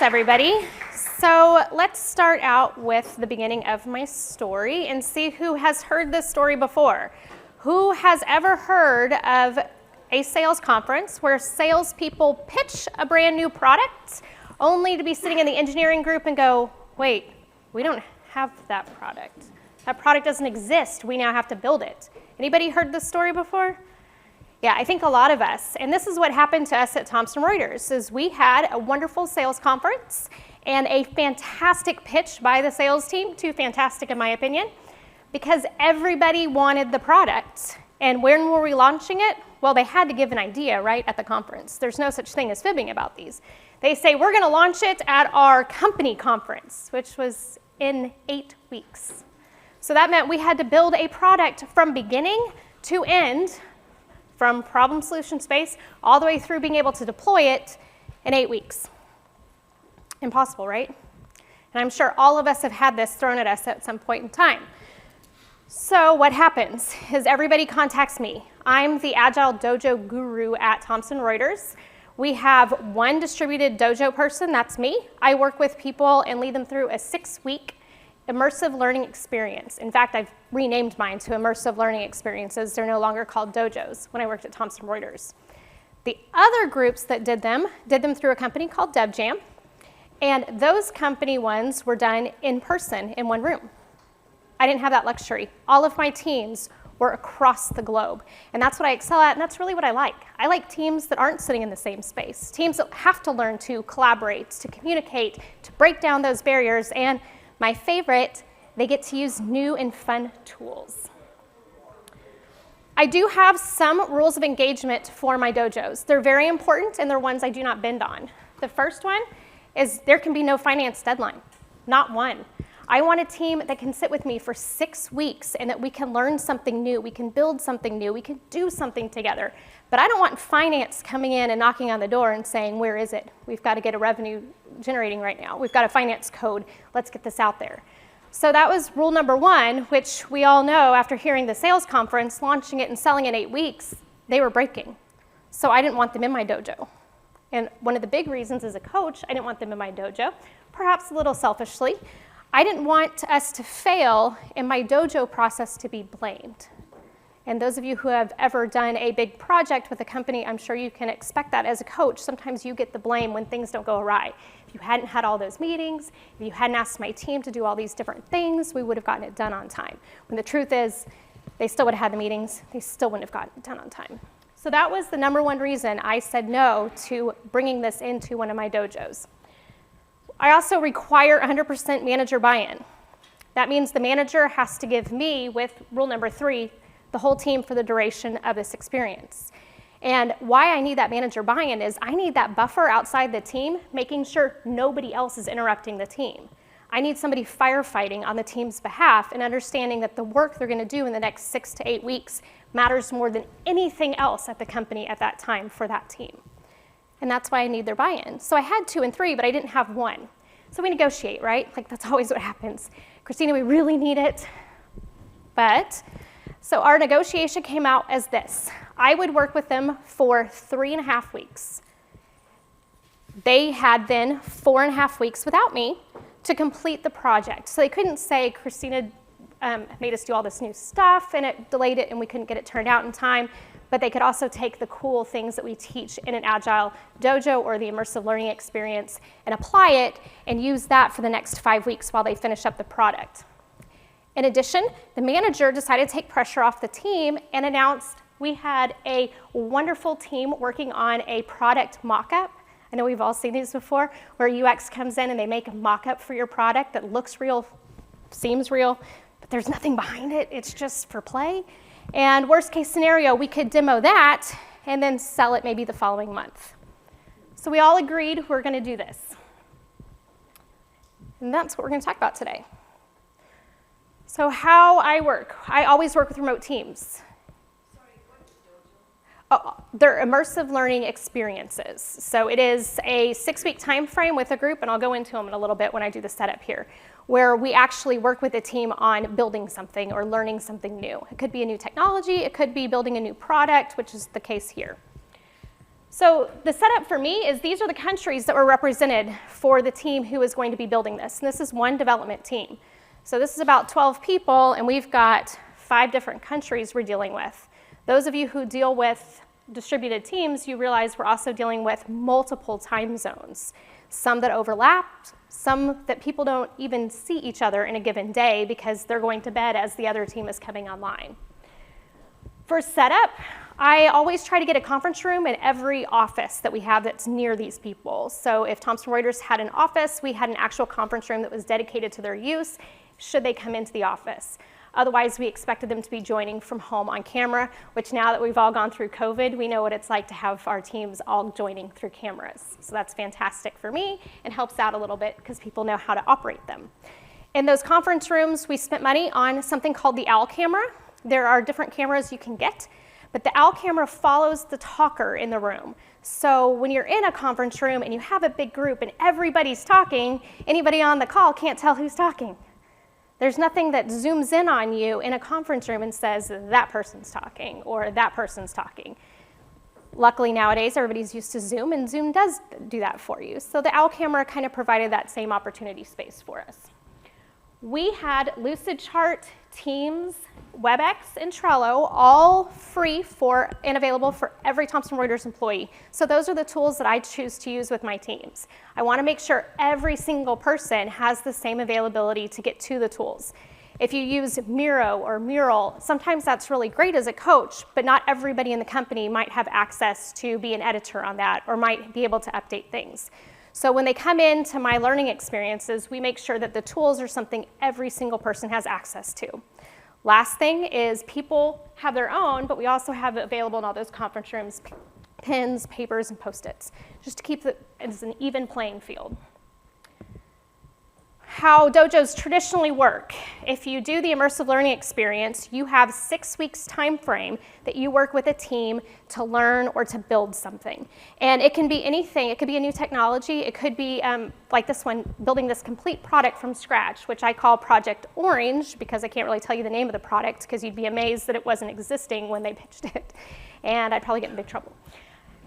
Thanks, everybody. So let's start out with the beginning of my story and see who has heard this story before. Who has ever heard of a sales conference where salespeople pitch a brand new product only to be sitting in the engineering group and go, wait, we don't have that product. That product doesn't exist. We now have to build it. Anybody heard this story before? Yeah, I think a lot of us. And this is what happened to us at Thomson Reuters, is we had a wonderful sales conference and a fantastic pitch by the sales team, too fantastic in my opinion, because everybody wanted the product. And when were we launching it? Well, they had to give an idea, right, at the conference. There's no such thing as fibbing about these. They say, we're going to launch it at our company conference, which was in 8 weeks. So that meant we had to build a product from beginning to end, from problem solution space all the way through being able to deploy it in 8 weeks. Impossible, right? And I'm sure all of us have had this thrown at us at some point in time. So what happens is everybody contacts me. I'm the Agile Dojo guru at Thomson Reuters. We have one distributed Dojo person, that's me. I work with people and lead them through a 6-week immersive learning experience. In fact, I've renamed mine to immersive learning experiences. They're no longer called dojos when I worked at Thomson Reuters. The other groups that did them through a company called DevJam, and those company ones were done in person in one room. I didn't have that luxury. All of my teams were across the globe, and that's what I excel at, and that's really what I like. I like teams that aren't sitting in the same space, teams that have to learn to collaborate, to communicate, to break down those barriers, and my favorite, they get to use new and fun tools. I do have some rules of engagement for my dojos. They're very important, and they're ones I do not bend on. The first one is there can be no finance deadline, not one. I want a team that can sit with me for 6 weeks and that we can learn something new, we can build something new, we can do something together. But I don't want finance coming in and knocking on the door and saying, where is it? We've got to get a revenue generating right now. We've got a finance code. Let's get this out there. So that was rule number 1, which we all know after hearing the sales conference, launching it and selling in 8 weeks, they were breaking. So I didn't want them in my dojo. And one of the big reasons as a coach, I didn't want them in my dojo, perhaps a little selfishly. I didn't want us to fail and my dojo process to be blamed. And those of you who have ever done a big project with a company, I'm sure you can expect that as a coach. Sometimes you get the blame when things don't go awry. If you hadn't had all those meetings, if you hadn't asked my team to do all these different things, we would have gotten it done on time. When the truth is, they still would have had the meetings, they still wouldn't have gotten it done on time. So that was the number 1 reason I said no to bringing this into one of my dojos. I also require 100% manager buy-in. That means the manager has to give me, with rule number 3, the whole team for the duration of this experience. And why I need that manager buy-in is I need that buffer outside the team, making sure nobody else is interrupting the team. I need somebody firefighting on the team's behalf and understanding that the work they're going to do in the next 6 to 8 weeks matters more than anything else at the company at that time for that team. And that's why I need their buy-in. So I had 2 and 3, but I didn't have 1. So we negotiate, right? Like that's always what happens. Christina, we really need it. So our negotiation came out as this. I would work with them for 3.5 weeks. They had then 4.5 weeks without me to complete the project. So they couldn't say, Christina made us do all this new stuff and it delayed it and we couldn't get it turned out in time. But they could also take the cool things that we teach in an Agile dojo or the immersive learning experience and apply it and use that for the next 5 weeks while they finish up the product. In addition, the manager decided to take pressure off the team and announced we had a wonderful team working on a product mock-up. I know we've all seen these before, where UX comes in and they make a mock-up for your product that looks real, seems real, but there's nothing behind it. It's just for play. And worst case scenario, we could demo that and then sell it maybe the following month. So we all agreed we're going to do this. And that's what we're going to talk about today. So how I work. I always work with remote teams. Sorry, what's Dojo? Oh, they're immersive learning experiences. So it is a 6-week time frame with a group, and I'll go into them in a little bit when I do the setup here, where we actually work with a team on building something or learning something new. It could be a new technology, it could be building a new product, which is the case here. So the setup for me is these are the countries that were represented for the team who is going to be building this. And this is one development team. So this is about 12 people, and we've got 5 different countries we're dealing with. Those of you who deal with distributed teams, you realize we're also dealing with multiple time zones. Some that overlap, some that people don't even see each other in a given day because they're going to bed as the other team is coming online. For setup, I always try to get a conference room in every office that we have that's near these people. So if Thomson Reuters had an office, we had an actual conference room that was dedicated to their use should they come into the office. Otherwise, we expected them to be joining from home on camera, which now that we've all gone through COVID, we know what it's like to have our teams all joining through cameras. So that's fantastic for me and helps out a little bit because people know how to operate them. In those conference rooms, we spent money on something called the OWL camera. There are different cameras you can get, but the OWL camera follows the talker in the room. So when you're in a conference room and you have a big group and everybody's talking, anybody on the call can't tell who's talking. There's nothing that zooms in on you in a conference room and says that person's talking or that person's talking. Luckily nowadays everybody's used to Zoom, and Zoom does do that for you. So the OWL camera kind of provided that same opportunity space for us. We had Lucidchart, Teams, WebEx, and Trello all free and available for every Thomson Reuters employee. So those are the tools that I choose to use with my teams. I want to make sure every single person has the same availability to get to the tools. If you use Miro or Mural, sometimes that's really great as a coach, but not everybody in the company might have access to be an editor on that or might be able to update things. So when they come into my learning experiences, we make sure that the tools are something every single person has access to. Last thing is people have their own, but we also have available in all those conference rooms, pens, papers, and Post-its, just to keep it as an even playing field. How dojos traditionally work. If you do the immersive learning experience, you have 6 weeks time frame that you work with a team to learn or to build something. And it can be anything. It could be a new technology. It could be like this one, building this complete product from scratch, which I call Project Orange because I can't really tell you the name of the product because you'd be amazed that it wasn't existing when they pitched it. And I'd probably get in big trouble.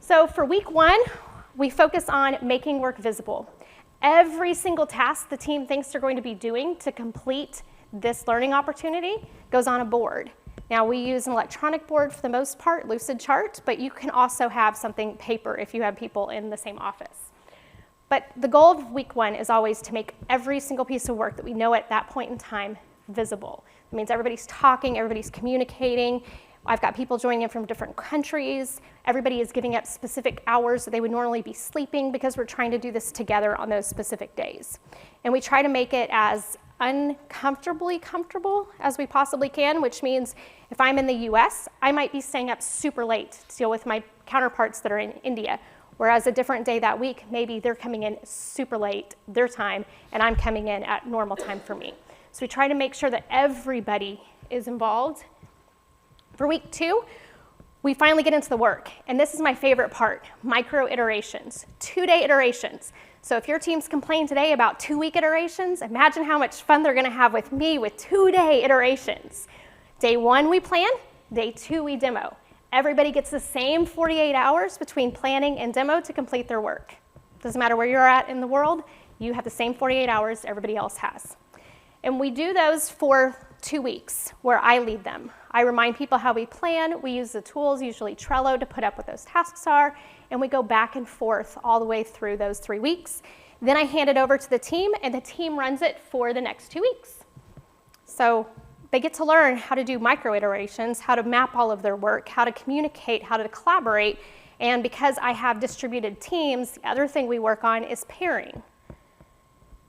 So for week 1, we focus on making work visible. Every single task the team thinks they're going to be doing to complete this learning opportunity goes on a board. Now we use an electronic board for the most part, Lucidchart, but you can also have something paper if you have people in the same office. But the goal of week 1 is always to make every single piece of work that we know at that point in time visible. It means everybody's talking, everybody's communicating. I've got people joining in from different countries. Everybody is giving up specific hours that they would normally be sleeping because we're trying to do this together on those specific days. And we try to make it as uncomfortably comfortable as we possibly can, which means if I'm in the US, I might be staying up super late to deal with my counterparts that are in India. Whereas a different day that week, maybe they're coming in super late, their time, and I'm coming in at normal time for me. So we try to make sure that everybody is involved. For week 2, we finally get into the work, and this is my favorite part, micro iterations, 2-day iterations. So if your teams complain today about 2-week iterations, imagine how much fun they're gonna have with me with 2-day iterations. Day 1 we plan, day 2 we demo. Everybody gets the same 48 hours between planning and demo to complete their work. Doesn't matter where you're at in the world, you have the same 48 hours everybody else has. And we do those for 2 weeks where I lead them. I remind people how we plan. We use the tools, usually Trello, to put up what those tasks are, and we go back and forth all the way through those 3 weeks. Then I hand it over to the team, and the team runs it for the next 2 weeks. So they get to learn how to do micro iterations, how to map all of their work, how to communicate, how to collaborate, and because I have distributed teams, the other thing we work on is pairing.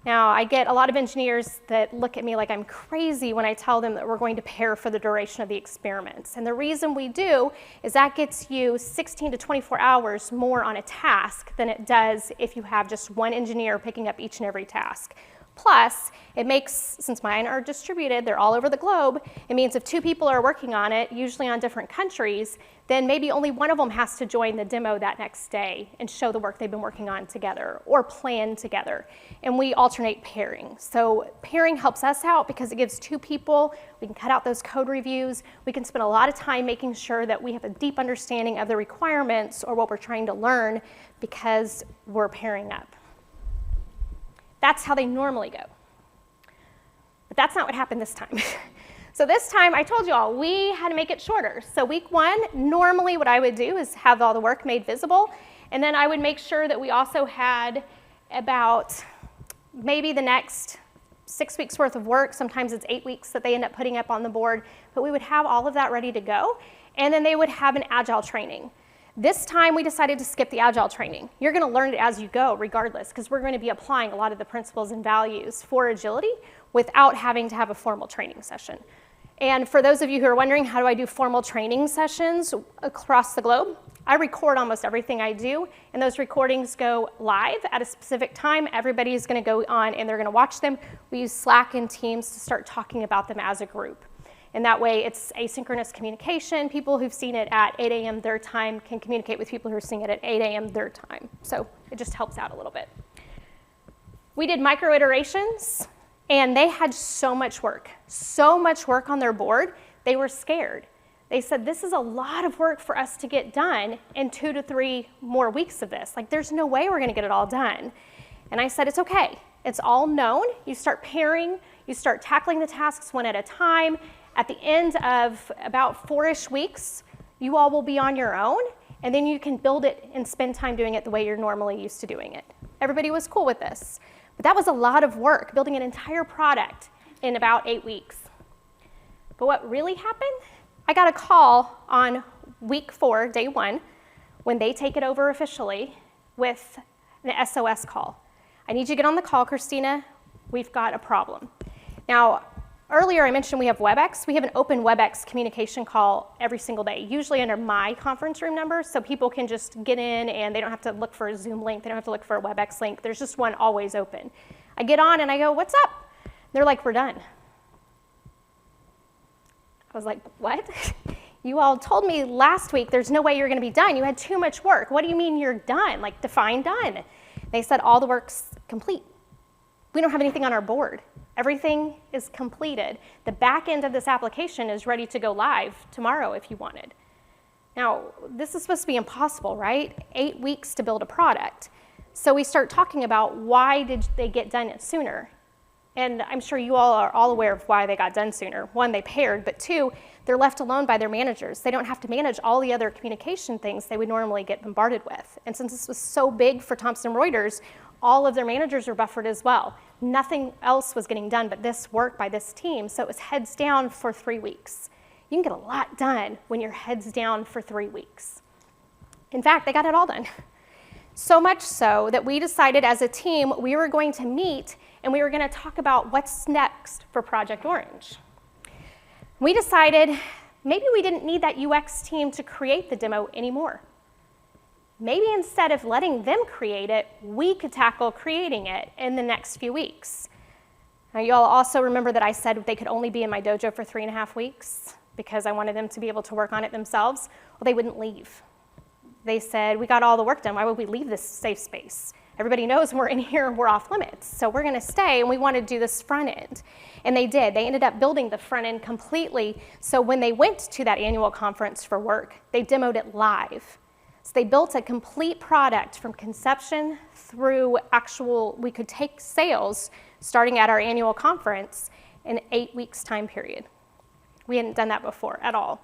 Now, I get a lot of engineers that look at me like I'm crazy when I tell them that we're going to pair for the duration of the experiments. And the reason we do is that gets you 16 to 24 hours more on a task than it does if you have just one engineer picking up each and every task. Plus, it makes, since mine are distributed, they're all over the globe, it means if 2 people are working on it, usually on different countries, then maybe only one of them has to join the demo that next day and show the work they've been working on together or plan together. And we alternate pairing. So pairing helps us out because it gives 2 people, we can cut out those code reviews, we can spend a lot of time making sure that we have a deep understanding of the requirements or what we're trying to learn because we're pairing up. That's how they normally go. But that's not what happened this time. So this time, I told you all, we had to make it shorter. So week 1, normally what I would do is have all the work made visible, and then I would make sure that we also had about maybe the next 6 weeks worth of work. Sometimes it's 8 weeks that they end up putting up on the board, but we would have all of that ready to go, and then they would have an Agile training. This time we decided to skip the Agile training. You're going to learn it as you go regardless because we're going to be applying a lot of the principles and values for agility without having to have a formal training session. And for those of you who are wondering, how do I do formal training sessions across the globe? I record almost everything I do, and those recordings go live at a specific time. Everybody is going to go on and they're going to watch them. We use Slack and Teams to start talking about them as a group. And that way it's asynchronous communication. People who've seen it at 8 a.m. their time can communicate with people who are seeing it at 8 a.m. their time. So it just helps out a little bit. We did micro iterations, and they had so much work on their board, they were scared. They said, this is a lot of work for us to get done in 2 to 3 more weeks of this. Like, there's no way we're going to get it all done. And I said, it's okay. It's all known. You start pairing. You start tackling the tasks one at a time. At the end of about 4-ish weeks, you all will be on your own, and then you can build it and spend time doing it the way you're normally used to doing it. Everybody was cool with this. But that was a lot of work, building an entire product in about 8 weeks. But what really happened? I got a call on week 4, day 1, when they take it over officially with an SOS call. I need you to get on the call, Christina. We've got a problem. Now, earlier I mentioned we have WebEx. We have an open WebEx communication call every single day, usually under my conference room number, so people can just get in and they don't have to look for a Zoom link. They don't have to look for a WebEx link. There's just one always open. I get on and I go, what's up? They're like, we're done. I was like, what? You all told me last week there's no way you're going to be done. You had too much work. What do you mean you're done? Like, define done. They said all the work's complete. We don't have anything on our board. Everything is completed. The back end of this application is ready to go live tomorrow if you wanted. Now, this is supposed to be impossible, right? 8 weeks to build a product. So we start talking about why did they get done sooner? And I'm sure you all are all aware of why they got done sooner. 1, they paired, but 2, they're left alone by their managers. They don't have to manage all the other communication things they would normally get bombarded with. And since this was so big for Thomson Reuters, all of their managers were buffered as well. Nothing else was getting done but this work by this team, so it was heads down for 3 weeks. You can get a lot done when you're heads down for 3 weeks. In fact, they got it all done. So much so that we decided as a team we were going to meet and we were going to talk about what's next for Project Orange. We decided maybe we didn't need that UX team to create the demo anymore. Maybe instead of letting them create it, we could tackle creating it in the next few weeks. Now, you all also remember that I said they could only be in my dojo for 3.5 weeks because I wanted them to be able to work on it themselves. Well, they wouldn't leave. They said, we got all the work done. Why would we leave this safe space? Everybody knows we're in here and we're off limits. So we're going to stay and we want to do this front end. And they did. They ended up building the front end completely. So when they went to that annual conference for work, they demoed it live. So they built a complete product from conception through actual, we could take sales starting at our annual conference in 8 weeks time period. We hadn't done that before at all.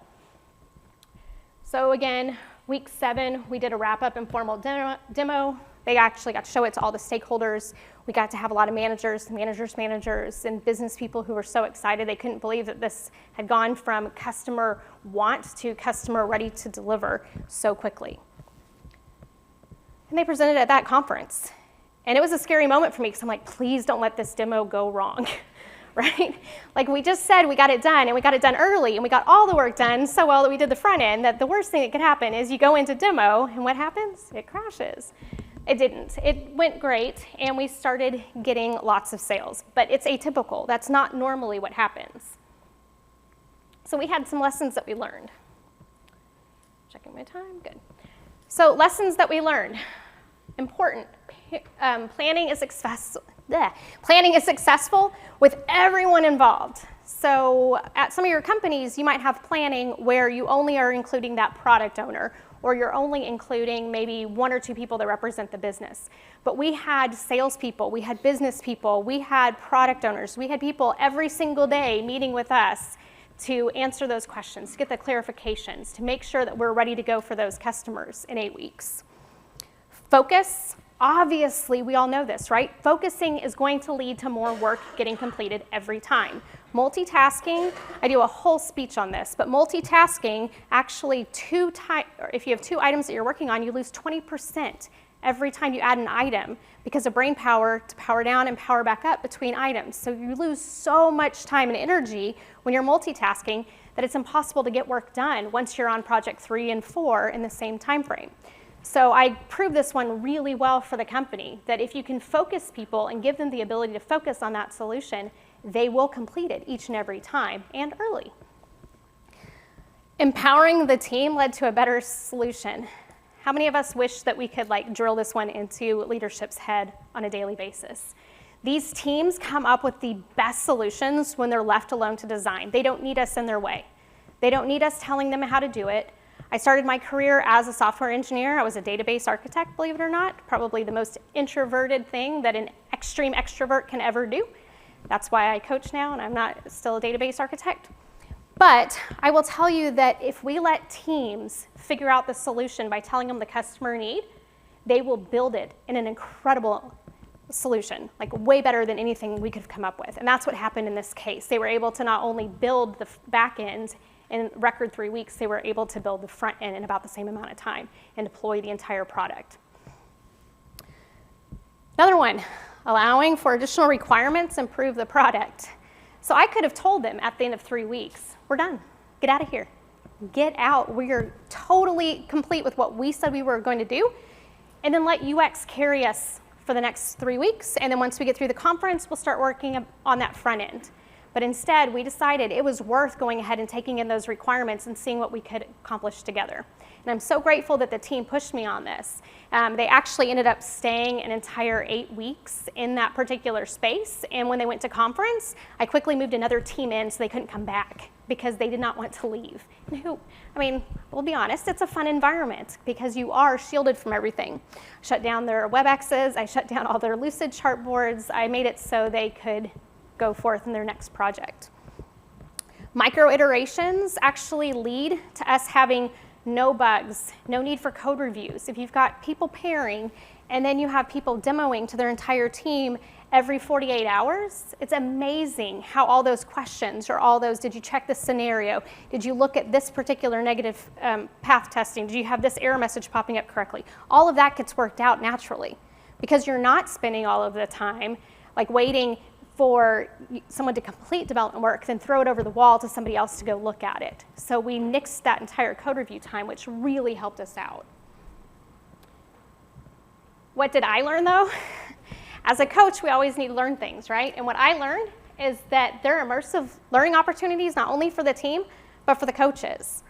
So again, week 7, we did a wrap-up informal demo. They actually got to show it to all the stakeholders. We got to have a lot of managers, and business people who were so excited. They couldn't believe that this had gone from customer want to customer ready to deliver so quickly. And they presented at that conference. And it was a scary moment for me because I'm like, please don't let this demo go wrong, right? Like we just said, we got it done, and we got it done early, and we got all the work done so well that we did the front end, that the worst thing that could happen is you go into demo, and what happens? It crashes. It didn't. It went great, and we started getting lots of sales, but it's atypical. That's not normally what happens. So we had some lessons that we learned. Checking my time, good. So lessons that we learned, important. Planning is successful with everyone involved. So at some of your companies, you might have planning where you only are including that product owner, or you're only including maybe 1 or 2 people that represent the business. But we had salespeople, we had business people, we had product owners, we had people every single day meeting with us to answer those questions, to get the clarifications, to make sure that we're ready to go for those customers in 8 weeks. Focus, obviously we all know this, right? Focusing is going to lead to more work getting completed every time. Multitasking, I do a whole speech on this, but multitasking actually if you have 2 items that you're working on, you lose 20% every time you add an item because of brain power to power down and power back up between items. So you lose so much time and energy when you're multitasking that it's impossible to get work done once you're on project 3 and 4 in the same time frame. So I proved this one really well for the company, that if you can focus people and give them the ability to focus on that solution, they will complete it each and every time and early. Empowering the team led to a better solution. How many of us wish that we could drill this one into leadership's head on a daily basis? These teams come up with the best solutions when they're left alone to design. They don't need us in their way. They don't need us telling them how to do it. I started my career as a software engineer. I was a database architect, believe it or not, probably the most introverted thing that an extreme extrovert can ever do. That's why I coach now, and I'm not still a database architect. But I will tell you that if we let teams figure out the solution by telling them the customer need, they will build it in an incredible solution, way better than anything we could have come up with. And that's what happened in this case. They were able to not only build the back end in record 3 weeks, they were able to build the front end in about the same amount of time and deploy the entire product. Another one, allowing for additional requirements, improve the product. So I could have told them at the end of 3 weeks, we're done, get out of here. Get out, we're totally complete with what we said we were going to do, and then let UX carry us for the next 3 weeks, and then once we get through the conference, we'll start working on that front end. But instead, we decided it was worth going ahead and taking in those requirements and seeing what we could accomplish together. And I'm so grateful that the team pushed me on this. They actually ended up staying an entire 8 weeks in that particular space. And when they went to conference, I quickly moved another team in so they couldn't come back because they did not want to leave. We'll be honest, it's a fun environment because you are shielded from everything. I shut down their WebExes, I shut down all their Lucid chartboards. I made it so they could go forth in their next project. Micro iterations actually lead to us having no bugs, no need for code reviews. If you've got people pairing and then you have people demoing to their entire team every 48 hours, it's amazing how all those questions or all those, did you check this scenario? Did you look at this particular negative path testing? Did you have this error message popping up correctly? All of that gets worked out naturally because you're not spending all of the time waiting for someone to complete development work, then throw it over the wall to somebody else to go look at it. So we nixed that entire code review time, which really helped us out. What did I learn though? As a coach, we always need to learn things, right? And what I learned is that there are immersive learning opportunities, not only for the team, but for the coaches.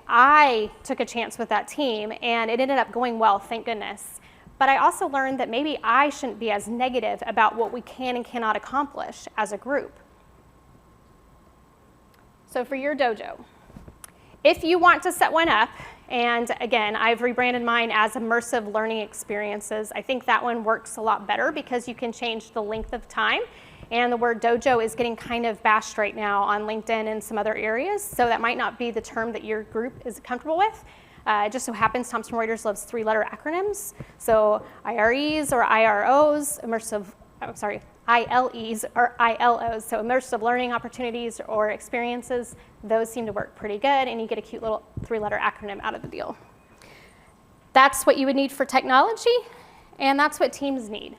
I took a chance with that team and it ended up going well, thank goodness. But I also learned that maybe I shouldn't be as negative about what we can and cannot accomplish as a group. So for your dojo, if you want to set one up, and again, I've rebranded mine as immersive learning experiences. I think that one works a lot better because you can change the length of time. And the word dojo is getting kind of bashed right now on LinkedIn and some other areas. So that might not be the term that your group is comfortable with. It just so happens Thomson Reuters loves 3-letter acronyms. So IREs or IROs, ILEs or ILOs, so immersive learning opportunities or experiences, those seem to work pretty good, and you get a cute little 3-letter acronym out of the deal. That's what you would need for technology, and that's what teams need.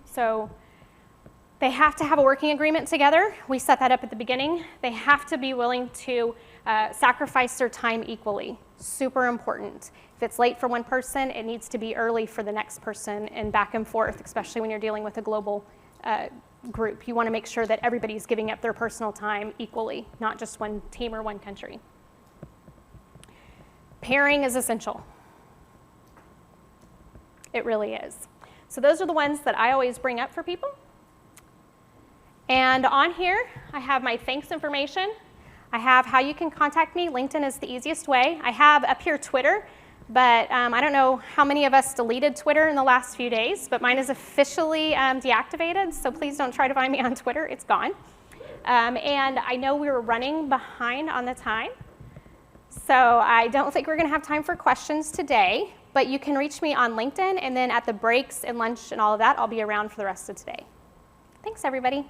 So They have to have a working agreement together. We set that up at the beginning. They have to be willing to sacrifice their time equally. Super important. If it's late for one person, it needs to be early for the next person, and back and forth, especially when you're dealing with a global group. You want to make sure that everybody's giving up their personal time equally, not just one team or one country. Pairing is essential. It really is. So those are the ones that I always bring up for people. And on here, I have my thanks information. I have how you can contact me. LinkedIn is the easiest way. I have up here Twitter, but I don't know how many of us deleted Twitter in the last few days, but mine is officially deactivated, so please don't try to find me on Twitter. It's gone. And I know we were running behind on the time, so I don't think we're going to have time for questions today, but you can reach me on LinkedIn, and then at the breaks and lunch and all of that, I'll be around for the rest of today. Thanks, everybody.